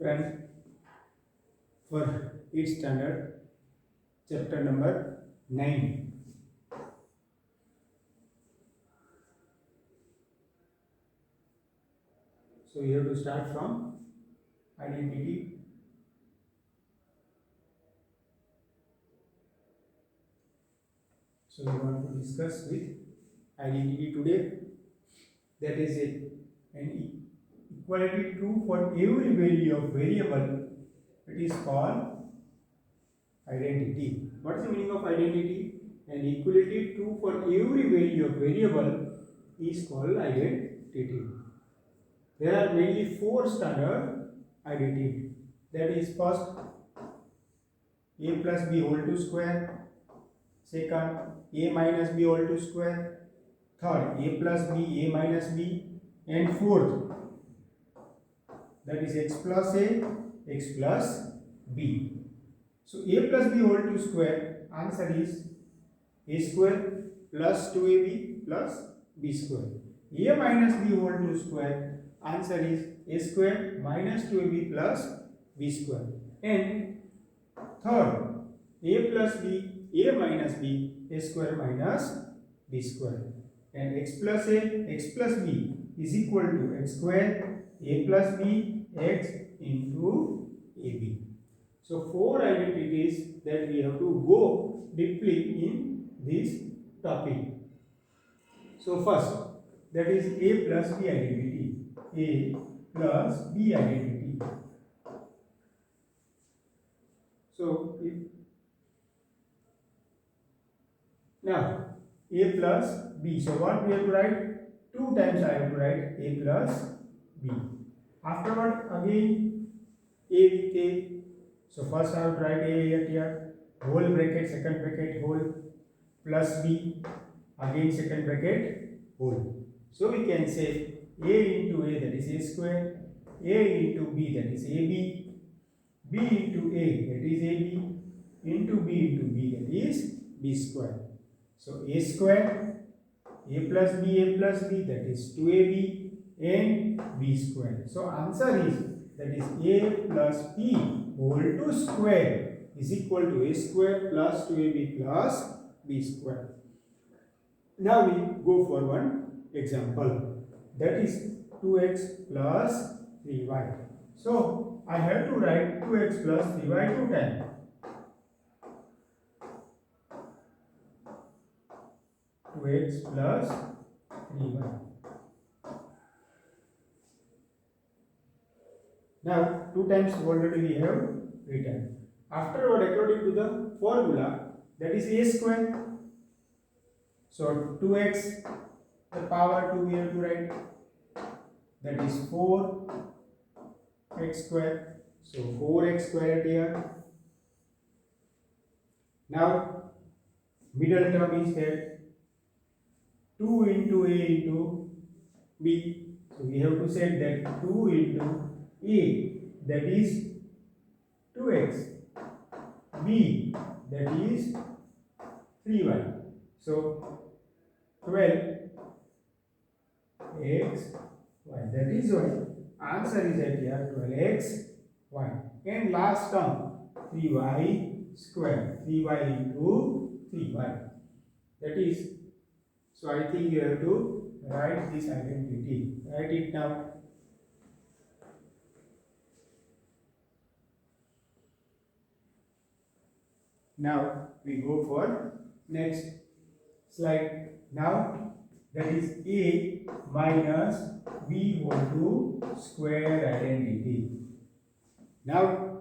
Friend, for 8th standard, chapter number 9. So you have to start from identity. So we want to discuss with identity today. That is an equality true for every value of variable. It is called identity. What is the meaning of identity? An equality true for every value of variable is called identity. There are mainly 4 standard identity. That is first a plus b whole to square, second a minus b whole to square, third a plus b, a minus b, and fourth that is x plus a, x plus b. So a plus b whole to square, answer is a square plus 2ab plus b square. A minus b whole to square, answer is a square minus 2ab plus b square. And third, a plus b, a minus b, a square minus b square. And x plus a, x plus b is equal to x square, a plus b, x into ab. So 4 identities that we have to go deeply in this topic. So first, that is a plus b identity. A plus b identity. So now a plus b. So what we have to write? 2 times I have to write a plus b. Afterward again a with a. So first I have to write a here, whole bracket, second bracket, whole, plus b, again second bracket, whole. So we can say a into a, that is a square, a into b, that is ab, b into a, that is ab, into b, that is b square. So a square, a plus b, that is 2ab, and b square. So answer is, that is a plus b whole to square is equal to a square plus 2ab plus b square. Now we go for one example, that is 2x plus 3y. So I have to write 2x plus 3y 2 times. 2x plus 3y. Now 2 times already we have written. Afterward, according to the formula, that is a square. So 2x the power 2 we have to write, that is 4x square. So 4x square here. Now middle term is that 2 into a into b. So we have to say that 2 into a, that is 2x, b, that is 3y. So 12x y, that is why answer is at here 12x y. And last term 3y square, 3y into 3y, that is. So I think you have to write this identity. Write it now. Now we go for next slide. Now that is a minus b whole to square identity. Now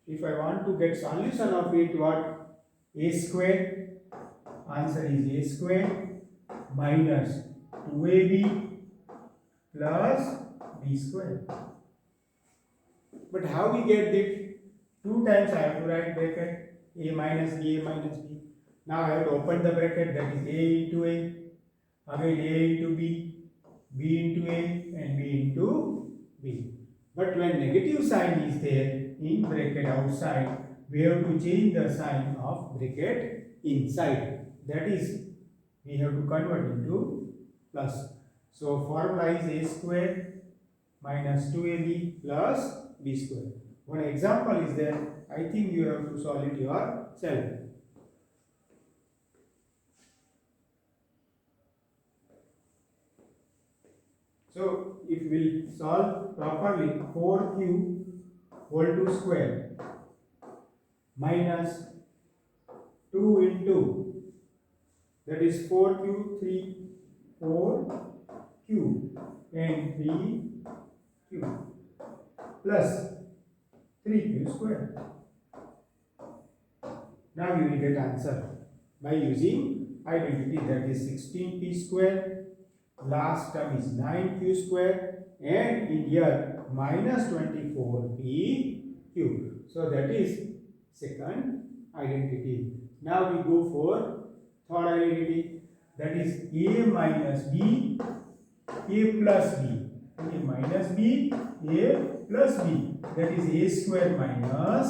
if I want to get solution of it, what? A square, answer is a square minus 2ab plus b square. But how we get it? 2 times I have to write bracket, a minus b, a minus b. Now I have to open the bracket, that is a into a, again a into b, b into a, and b into b. But when negative sign is there in bracket outside, we have to change the sign of bracket inside. That is, we have to convert into plus. So formula is a square minus 2ab plus b square. one example is there. I think you have to solve it yourself. So if we will solve properly, 4q whole to square minus 2 into, that is 4q, 4q and 3q plus 3q square. Now you will get answer by using identity, that is 16p square, last term is 9q square, and in here minus 24p cube. So that is second identity. Now we go for third identity, that is a minus b, a plus b, a minus b, a plus b, that is a square minus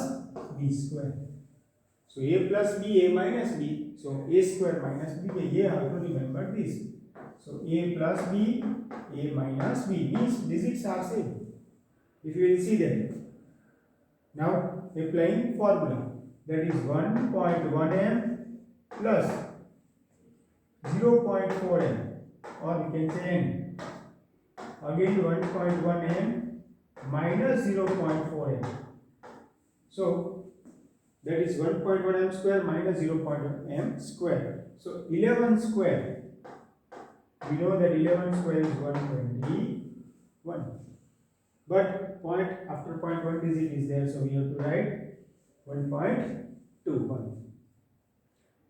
b square. So a plus b, a minus b, so a square minus b, you have to remember this. So a plus b, a minus b, means digits are same. If you will see that. Now applying formula, that is 1.1 m plus 0.4 m, or we can say n. Again 1.1 m minus 0.4 m. So that is 1.1 m square minus 0.1 m square. So 11 square. We know that 11 square is 121. But point after point 1 digit is there, so we have to write 1.21.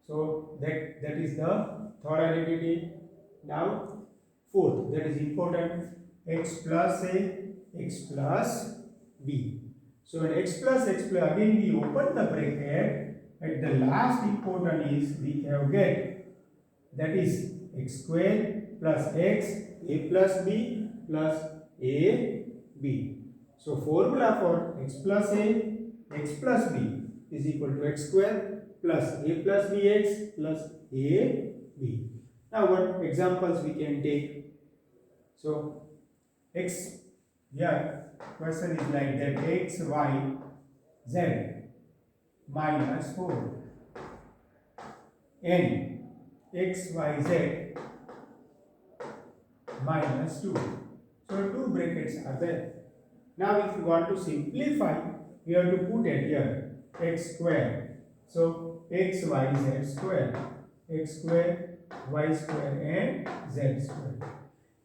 So that is the third identity. Now fourth, that is important, x plus a, x plus b. So when x plus, again we open the bracket, at the last important is we have get, that is x square plus x, a plus b plus a b. So formula for x plus a, x plus b is equal to x square plus a plus bx plus a b. Now what examples we can take? So x, yeah, question is like that, x, y, z minus 4 n x, y, z minus 2. So two brackets are there. Now if you want to simplify, we have to put it here, x square. So x, y, z square, x square, y square and z square.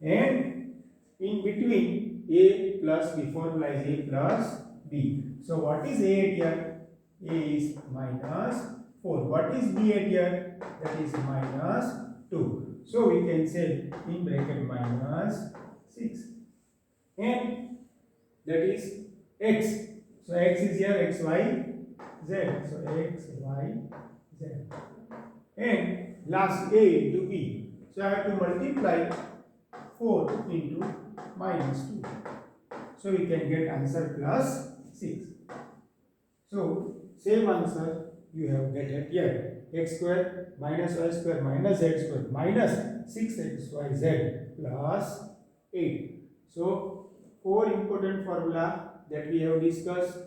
And in between a plus b, formula is a plus b. So what is a here? A is minus 4. What is b here? That is minus 2. So we can say in bracket minus 6. And that is x. So x is here, x, y, z. So x, y, z. And last a into b. So I have to multiply 4 into minus 2. So we can get answer plus 6. So same answer you have get it here. X square minus y square minus z square minus 6xyz plus 8. So 4 important formula that we have discussed,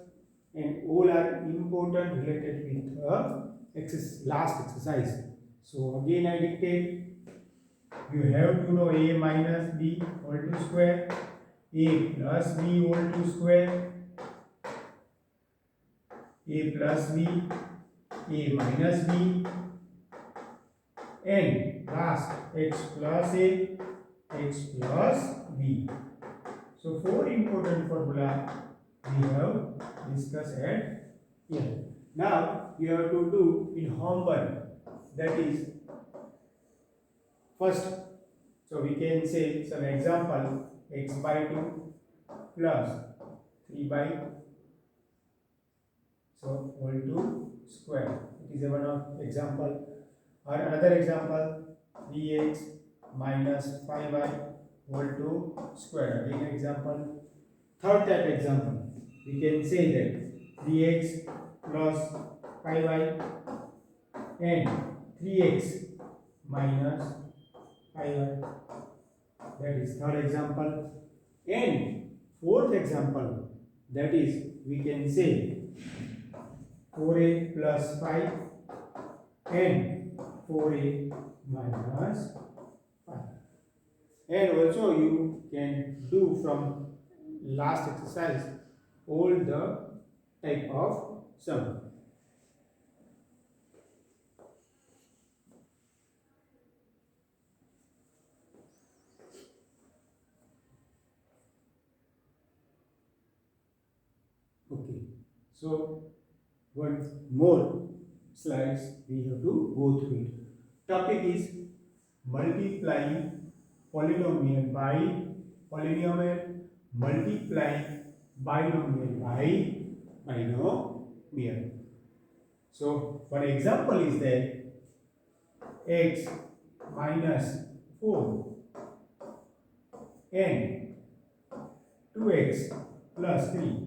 and all are important related with the last exercise. So again I dictate. You have to know a minus b whole to square, a plus b whole to square, a plus b, a minus b, and last x plus a, x plus b. So 4 important formula we have discussed at here. Now you have to do in homework, that is first. So we can say some example, x by 2 plus 3 by, so whole to square. It is one of example. Or another example, 3x minus 5y whole to square. Again example. Third type example, we can say that 3x plus 5y and 3x minus 5y. That is third example. And fourth example, that is we can say 4a plus 5 and 4a minus 5. And also you can do from last exercise all the type of sum. Okay, so one more slides we have to go through it. Topic is multiplying polynomial by polynomial, multiplying binomial by binomial. So one example is that x minus 4 and 2x plus 3.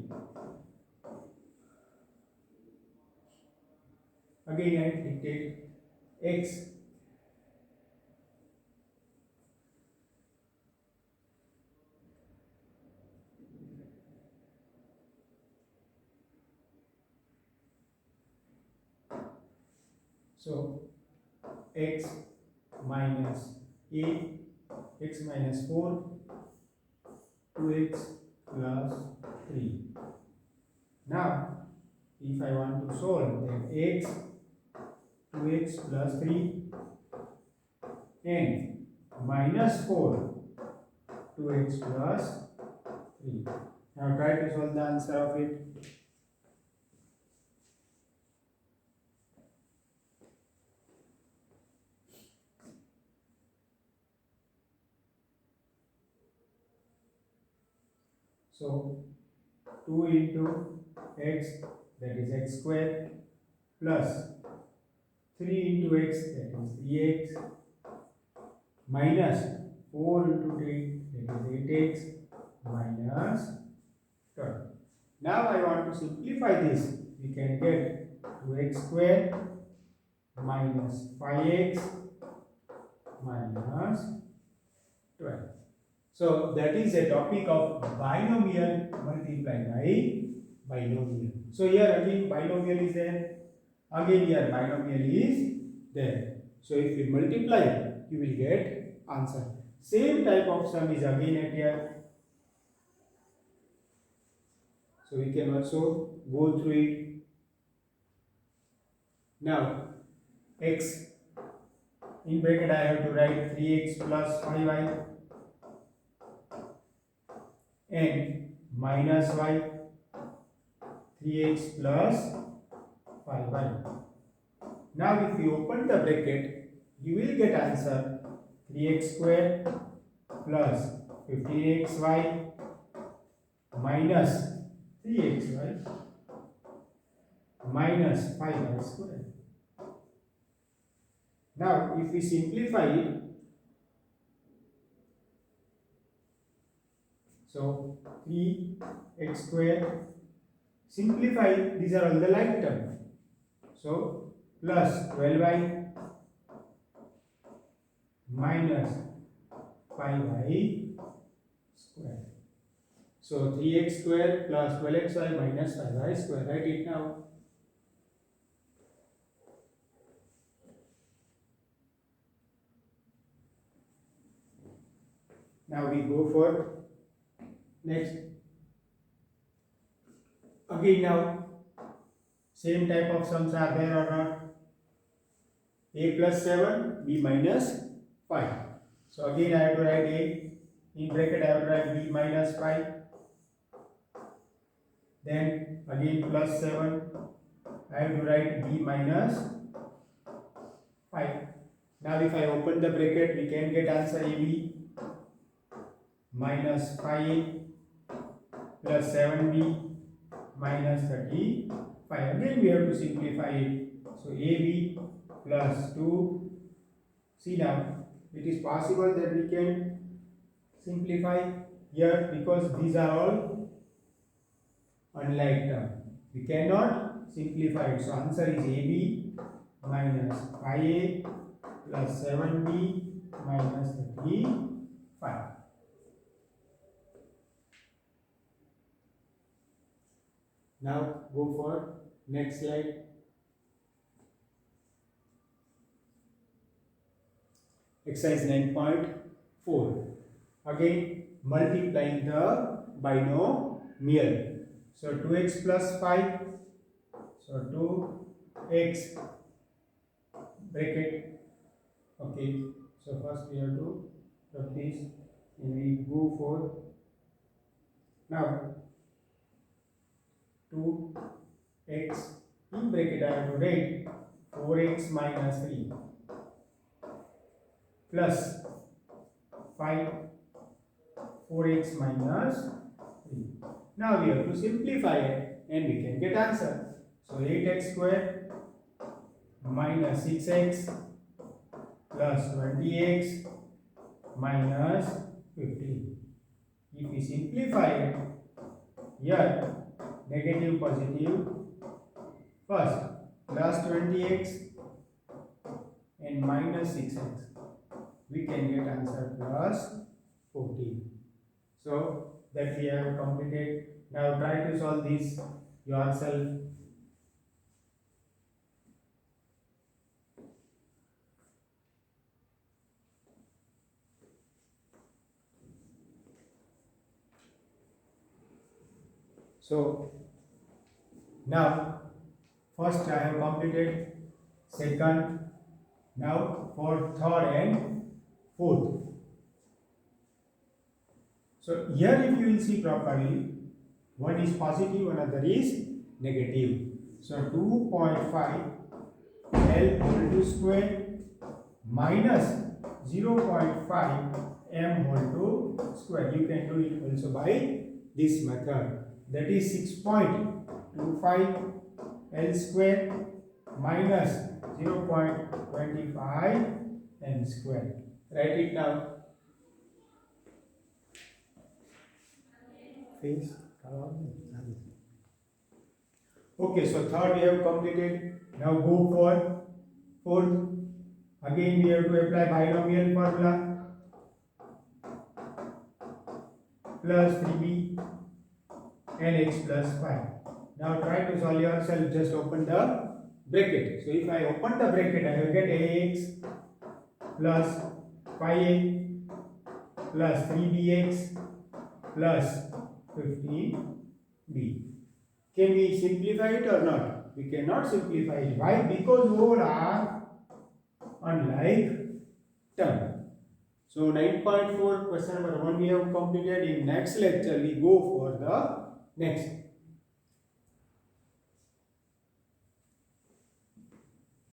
Again I dictate x so x minus a, x minus 4, 2x plus 3. Now if I want to solve, then x, 2x plus 3 and minus 4, 2x plus 3. Now try to solve the answer of it. So 2 into x, that is x square, plus 3 into x, that is 3x, minus 4 into 3, that is 8x, minus 12. Now I want to simplify this. We can get 2x square minus 5x minus 12. So that is a topic of binomial multiplied by binomial. So here again binomial is there. Again here binomial is there. So if you multiply, you will get answer. Same type of sum is again at here. So we can also go through it. Now x, in bracket I have to write 3x plus 5y and minus y, 3x plus 5y. Now if you open the bracket, you will get answer 3x square plus 15xy minus 3xy minus 5y square. Now if we simplify it, so 3x square, simplify, these are all the like term. So plus 12y minus 5y square. So 3x square plus 12xy minus 5y square. Write it now. Now we go for next. Again now same type of sums are there or not? A plus 7, b minus 5. So again I have to write a, in bracket I have to write b minus 5. Then again plus 7, I have to write b minus 5. Now if I open the bracket, we can get answer ab minus 5 plus 7b minus 35. Again we have to simplify it. So ab plus 2. See now, it is possible that we can simplify here because these are all unlike term. We cannot simplify it. So answer is ab minus 5a plus 7b minus 35. Now go for next slide. Exercise 9.4. Again multiplying the binomial. So 2x plus 5. So 2x bracket. Okay. So first we have to rub this and we go for now 2x in bracket I have to write 4x minus 3 plus 5 4x minus 3. Now we have to simplify it and we can get answer. So 8x square minus 6x plus 20x minus 15. If we simplify it, here negative positive first plus 20x and minus 6x, we can get answer plus 14. So that we have completed. Now try to solve this yourself. So now first I have completed, second, now for third and fourth. So here if you will see properly, one is positive, another is negative. So 2.5 L whole to square minus 0.5 m whole to square. You can do it also by this method. That is 6.25 L square minus 0.25 m square. Write it down. Face. Okay, so third we have completed. Now go for fourth. Again we have to apply binomial formula. Plus 3b and x plus 5. Now try to solve yourself. Just open the bracket. So if I open the bracket, I will get ax plus 5a plus 3bx plus 15b. Can we simplify it or not? We cannot simplify it. Why? Because all are unlike term. So 9.4 question number 1 we have completed. In next lecture we go for the next.